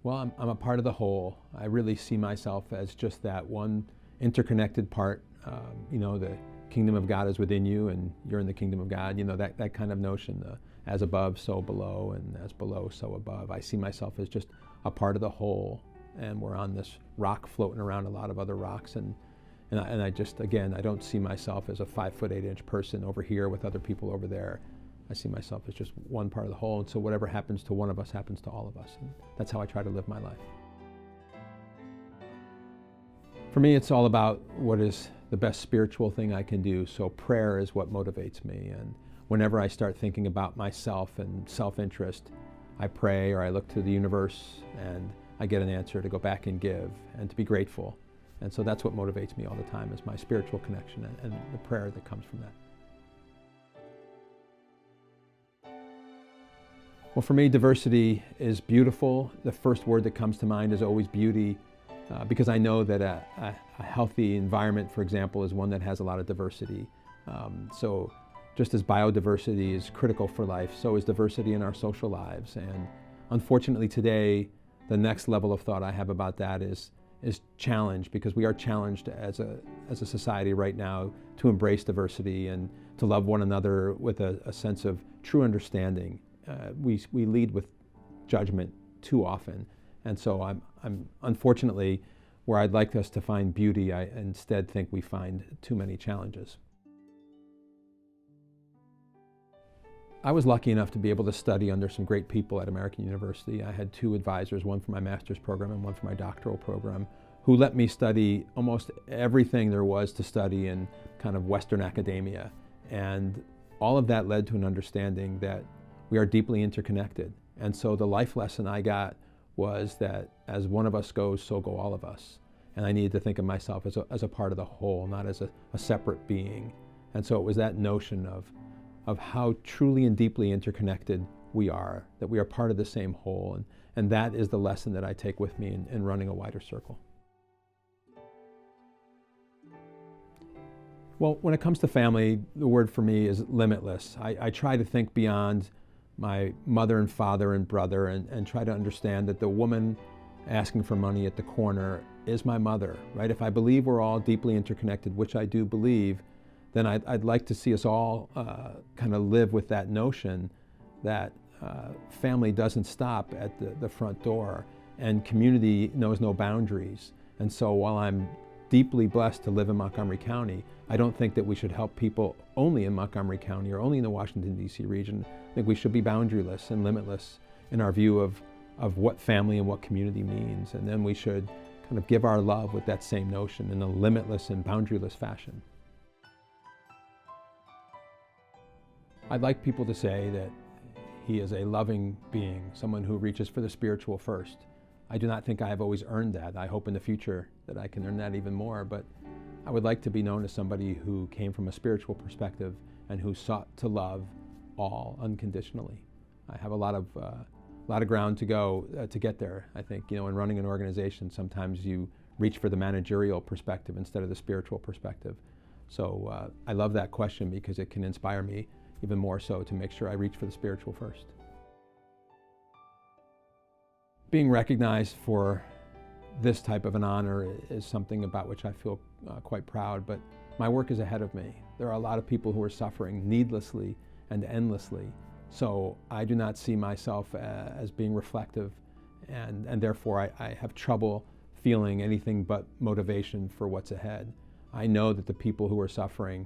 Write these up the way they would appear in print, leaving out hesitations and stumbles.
Well, I'm a part of the whole. I really see myself as just that one interconnected part. The kingdom of God is within you and you're in the kingdom of God. That kind of notion, as above, so below, and as below, so above. I see myself as just a part of the whole, and we're on this rock floating around a lot of other rocks. And I just, again, I don't see myself as a 5'8" person over here with other people over there. I see myself as just one part of the whole, and so whatever happens to one of us happens to all of us, and that's how I try to live my life. For me, it's all about what is the best spiritual thing I can do, so prayer is what motivates me, and whenever I start thinking about myself and self-interest, I pray or I look to the universe and I get an answer to go back and give and to be grateful, and so that's what motivates me all the time, is my spiritual connection and the prayer that comes from that. Well, for me, diversity is beautiful. The first word that comes to mind is always beauty, because I know that a healthy environment, for example, is one that has a lot of diversity. So just as biodiversity is critical for life, so is diversity in our social lives. And unfortunately today, the next level of thought I have about that is challenge, because we are challenged as a society right now to embrace diversity and to love one another with a sense of true understanding. We lead with judgment too often, and so I'm unfortunately, where I'd like us to find beauty, I instead think we find too many challenges. I was lucky enough to be able to study under some great people at American University. I had two advisors, one for my master's program and one for my doctoral program, who let me study almost everything there was to study in kind of Western academia, and all of that led to an understanding that we are deeply interconnected. And so the life lesson I got was that as one of us goes, so go all of us. And I needed to think of myself as a part of the whole, not as a separate being. And so it was that notion of how truly and deeply interconnected we are, that we are part of the same whole. And that is the lesson that I take with me in running a wider circle. Well, when it comes to family, the word for me is limitless. I try to think beyond my mother and father and brother and try to understand that the woman asking for money at the corner is my mother, right? If I believe we're all deeply interconnected, which I do believe, then I'd like to see us all kind of live with that notion that family doesn't stop at the front door and community knows no boundaries. And so while I'm deeply blessed to live in Montgomery County, I don't think that we should help people only in Montgomery County or only in the Washington, D.C. region. I think we should be boundaryless and limitless in our view of what family and what community means. And then we should kind of give our love with that same notion in a limitless and boundaryless fashion. I'd like people to say that he is a loving being, someone who reaches for the spiritual first. I do not think I have always earned that. I hope in the future that I can earn that even more, but I would like to be known as somebody who came from a spiritual perspective and who sought to love all unconditionally. I have a lot of ground to go to get there. I think, in running an organization, sometimes you reach for the managerial perspective instead of the spiritual perspective. So I love that question because it can inspire me even more so to make sure I reach for the spiritual first. Being recognized for this type of an honor is something about which I feel quite proud, but my work is ahead of me. There are a lot of people who are suffering needlessly and endlessly, so I do not see myself as being reflective, and therefore I have trouble feeling anything but motivation for what's ahead. I know that the people who are suffering,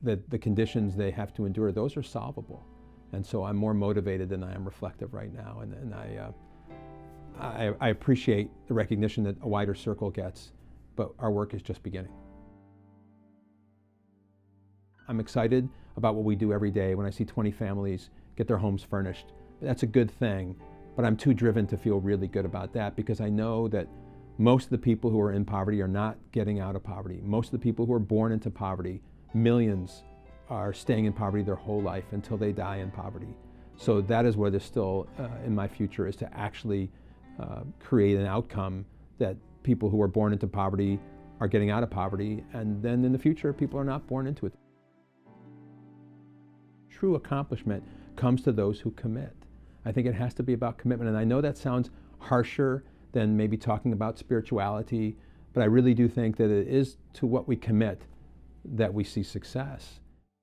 that the conditions they have to endure, those are solvable, and so I'm more motivated than I am reflective right now, and I appreciate the recognition that a wider circle gets, but our work is just beginning. I'm excited about what we do every day. When I see 20 families get their homes furnished, that's a good thing, but I'm too driven to feel really good about that because I know that most of the people who are in poverty are not getting out of poverty. Most of the people who are born into poverty, millions, are staying in poverty their whole life until they die in poverty. So that is where there's still in my future is to actually create an outcome that people who are born into poverty are getting out of poverty, and then in the future people are not born into it. True accomplishment comes to those who commit. I think it has to be about commitment, and I know that sounds harsher than maybe talking about spirituality, but I really do think that it is to what we commit that we see success.